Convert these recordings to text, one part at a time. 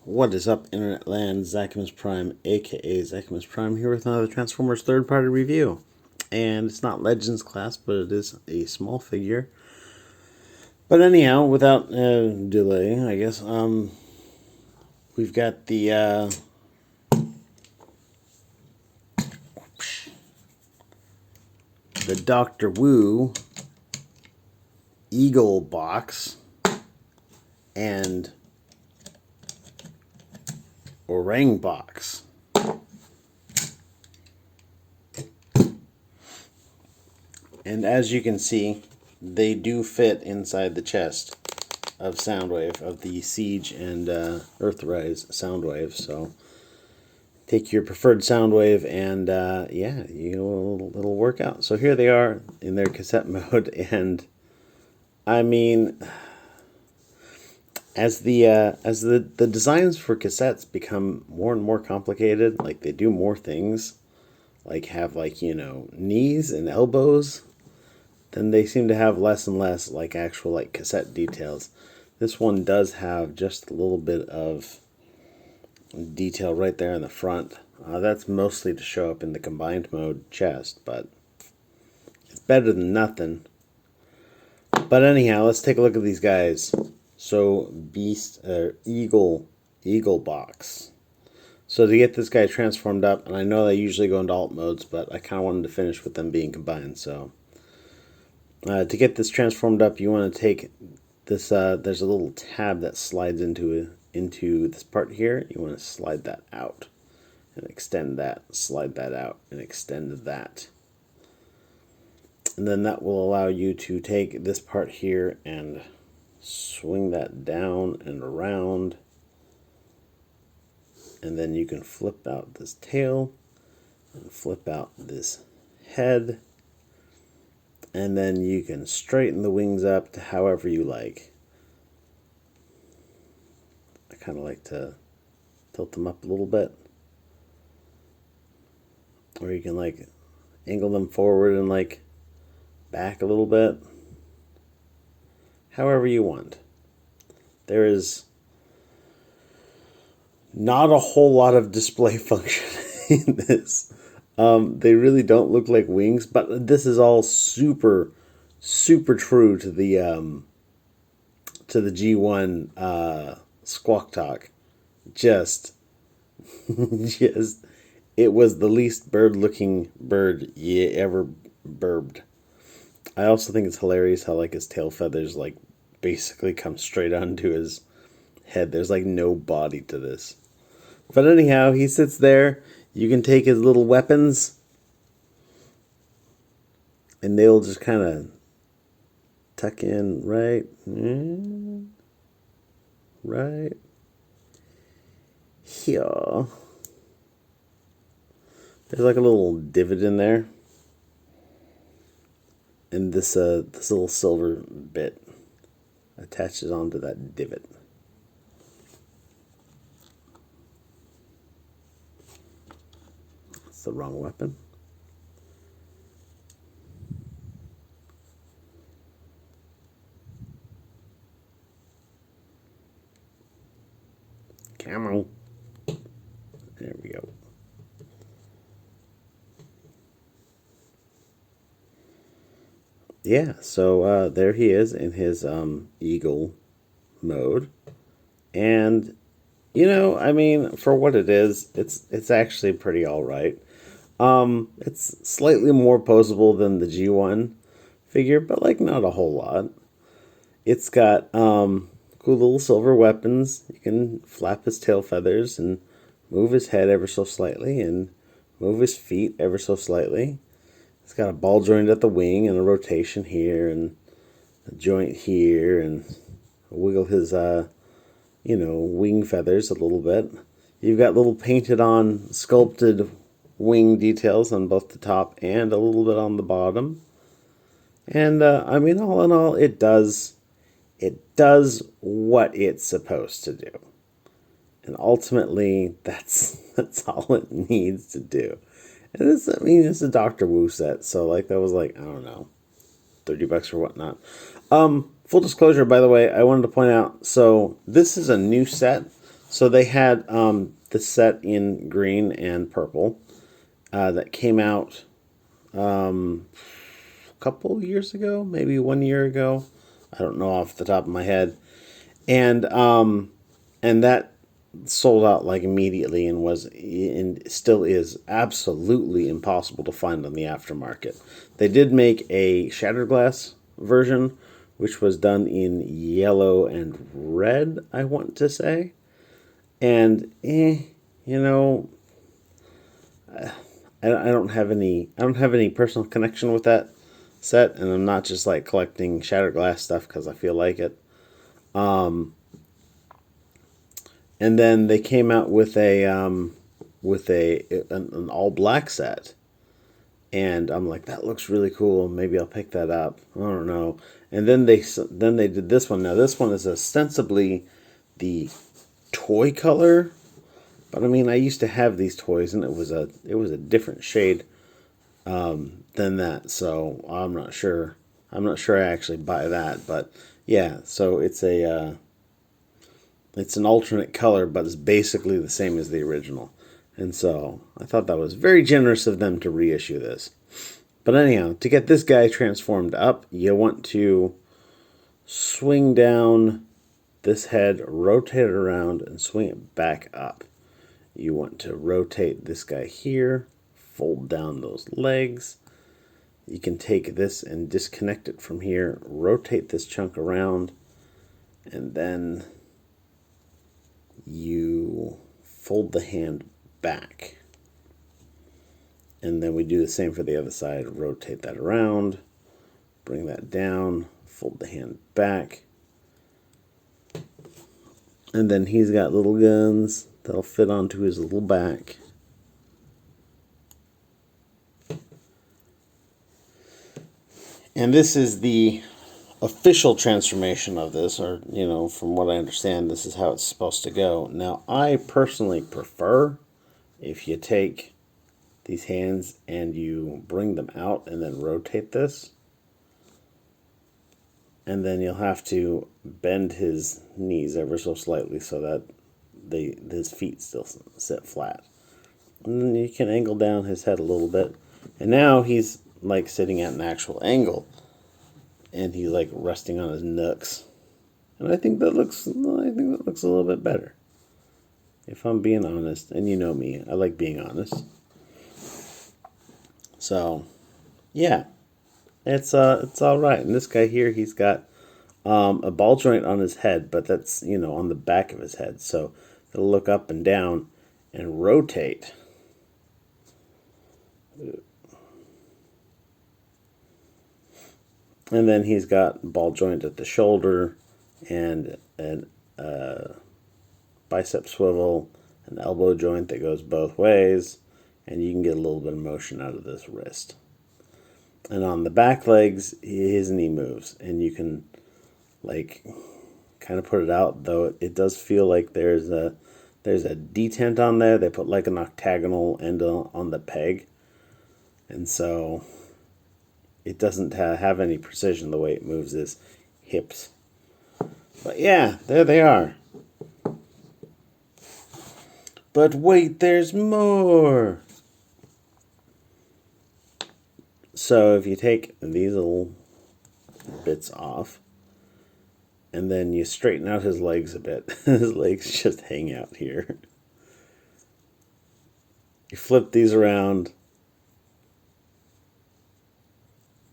What is up, Internet Land? Zachamus Prime, aka Zachamus Prime, here with another Transformers third-party review. And it's not Legends class, but it is a small figure. But anyhow, without delay, I guess, we've got the Dr. Wu Eagle box and Orang box. And as you can see, they do fit inside the chest of Soundwave, of the Siege and Earthrise Soundwave. So take your preferred Soundwave and yeah, it'll work out. So here they are in their cassette mode, and I mean, as the designs for cassettes become more and more complicated, like they do more things, like have knees and elbows, then they seem to have less and less like actual cassette details. This one does have just a little bit of detail right there in the front. That's mostly to show up in the combined mode chest, but it's better than nothing. But anyhow, let's take a look at these guys. So Eagle box. So to get this guy transformed up, and I know they usually go into alt modes, but I kind of wanted to finish with them being combined. So to get this transformed up, you want to take this. There's a little tab that slides into this part here. You want to slide that out and extend that. Slide that out and extend that. And then that will allow you to take this part here and swing that down and around, and then you can flip out this tail and flip out this head, and then you can straighten the wings up to however you like. I kind of like to tilt them up a little bit, or you can angle them forward and back a little bit. However you want. There is not a whole lot of display function in this. They really don't look like wings, but this is all super true to the G1 Squawk Talk. Just it was the least bird-looking bird you ever burbed. I also think it's hilarious how his tail feathers basically come straight onto his head. There's no body to this. But anyhow, he sits there. You can take his little weapons, and they'll just kind of tuck in right here. There's a little divot in there. And this little silver bit attaches onto that divot. That's the wrong weapon. Camo. There we go. Yeah, so there he is in his Eagle mode, and I mean, for what it is, it's actually pretty all right. It's slightly more posable than the G1 figure, but not a whole lot. It's got cool little silver weapons. You can flap his tail feathers and move his head ever so slightly, and move his feet ever so slightly. It's got a ball joint at the wing and a rotation here and a joint here, and wiggle his wing feathers a little bit. You've got little painted on sculpted wing details on both the top and a little bit on the bottom. And I mean, all in all, it does what it's supposed to do. And ultimately, that's all it needs to do. And it's a Dr. Wu set, so that was I don't know, $30 or whatnot. Full disclosure, by the way, I wanted to point out, so this is a new set. So they had the set in green and purple that came out a couple years ago, maybe 1 year ago. I don't know off the top of my head, and that sold out like immediately and was and still is absolutely impossible to find on the aftermarket. They did make a shattered glass version, which was done in yellow and red, I want to say. And you know, I don't have any personal connection with that set, and I'm not just like collecting shattered glass stuff because I feel like it. And then they came out with an all black set, and I'm like, that looks really cool. Maybe I'll pick that up. I don't know. And then they did this one. Now this one is ostensibly the toy color, but I mean, I used to have these toys, and it was a different shade than that. So I'm not sure. I'm not sure I actually buy that, but yeah. So it's an alternate color, but it's basically the same as the original. And so I thought that was very generous of them to reissue this. But anyhow, to get this guy transformed up, you want to swing down this head, rotate it around, and swing it back up. You want to rotate this guy here, fold down those legs. You can take this and disconnect it from here, rotate this chunk around, and then you fold the hand back. And then we do the same for the other side. Rotate that around, bring that down, fold the hand back. And then he's got little guns that'll fit onto his little back. And this is the official transformation of this, or, you know, from what I understand, this is how it's supposed to go. Now, I personally prefer if you take these hands and you bring them out and then rotate this. And then you'll have to bend his knees ever so slightly so that his feet still sit flat. And then you can angle down his head a little bit. And now he's like sitting at an actual angle. And he's like resting on his nooks. And I think that looks a little bit better. If I'm being honest, and you know me, I like being honest. So, yeah. It's all right. And this guy here, he's got a ball joint on his head, but that's, you know, on the back of his head. So it'll look up and down and rotate. And then he's got ball joint at the shoulder and an bicep swivel, an elbow joint that goes both ways, and you can get a little bit of motion out of this wrist. And on the back legs, his knee moves, and you can like kind of put it out, though it does feel like there's a detent on there. They put like an octagonal end on the peg, and so it doesn't have any precision the way it moves his hips. But yeah, there they are. But wait, there's more. So if you take these little bits off, and then you straighten out his legs a bit, his legs just hang out here. You flip these around,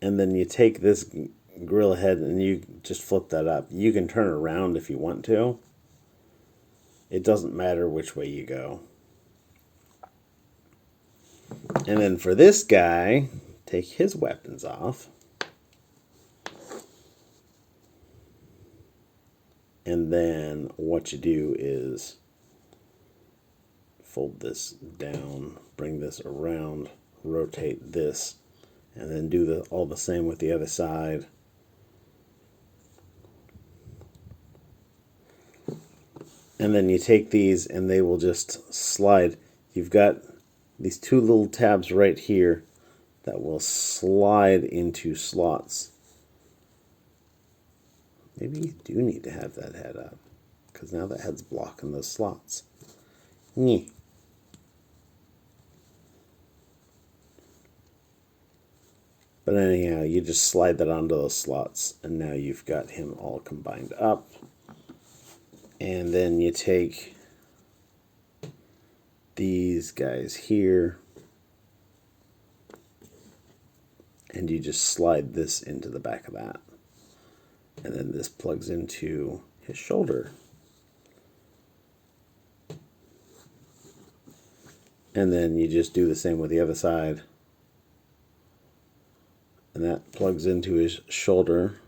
and then you take this gorilla head and you just flip that up. You can turn it around if you want to. It doesn't matter which way you go. And then for this guy, take his weapons off. And then what you do is fold this down, bring this around, rotate this, and then do all the same with the other side. And then you take these and they will just slide. You've got these two little tabs right here that will slide into slots. Maybe you do need to have that head up. because now the head's blocking those slots. Yeah. But anyhow, you just slide that onto those slots, and now you've got him all combined up. And then you take these guys here, and you just slide this into the back of that. And then this plugs into his shoulder. And then you just do the same with the other side. And that plugs into his shoulder.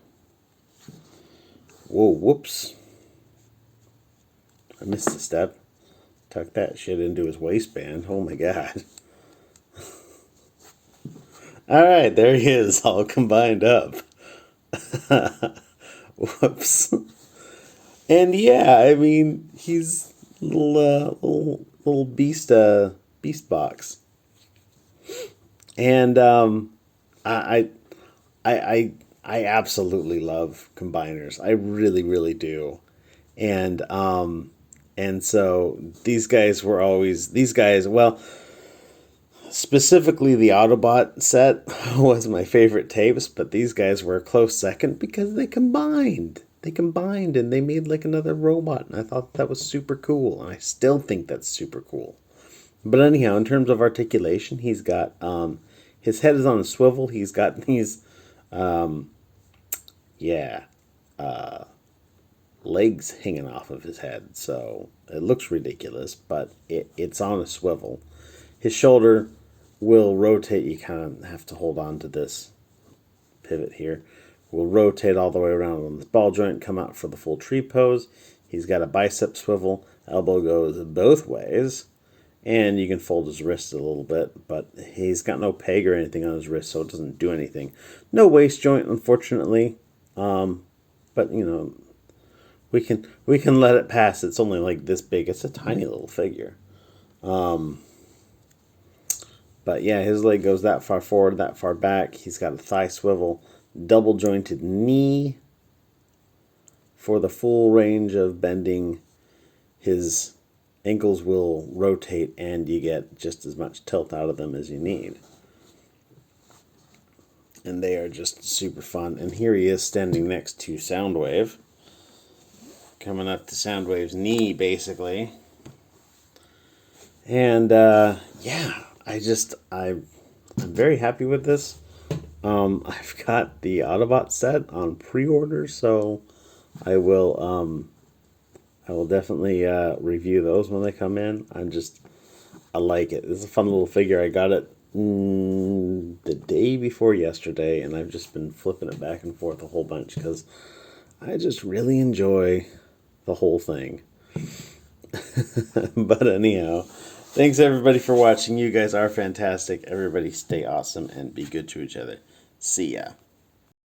Whoa, whoops. I missed a step. Tuck that shit into his waistband. Oh my god. Alright, there he is, all combined up. Whoops. And yeah, I mean, he's little beast box. And I absolutely love combiners. I really, really do. And so these guys, well, specifically the Autobot set was my favorite tapes, but these guys were a close second because they combined. They combined and they made like another robot, and I thought that was super cool, and I still think that's super cool. But anyhow, in terms of articulation, he's got his head is on a swivel. He's got these legs hanging off of his head, so it looks ridiculous, but it's on a swivel. His shoulder will rotate. You kind of have to hold on to this pivot here. Will rotate all the way around on this ball joint, come out for the full tree pose. He's got a bicep swivel. Elbow goes both ways, and you can fold his wrist a little bit, but he's got no peg or anything on his wrist, so it doesn't do anything. No waist joint, unfortunately, but you know, we can let it pass. It's only like this big. It's a tiny little figure. But yeah, his leg goes that far forward, that far back. He's got a thigh swivel, double jointed knee for the full range of bending. His ankles will rotate, and you get just as much tilt out of them as you need. And they are just super fun. And here he is standing next to Soundwave, coming up to Soundwave's knee, basically. And yeah, I'm very happy with this. I've got the Autobot set on pre-order, so I will definitely review those when they come in. I like it. It's a fun little figure. I got it the day before yesterday, and I've just been flipping it back and forth a whole bunch because I just really enjoy the whole thing. But anyhow, thanks everybody for watching. You guys are fantastic. Everybody stay awesome and be good to each other. See ya.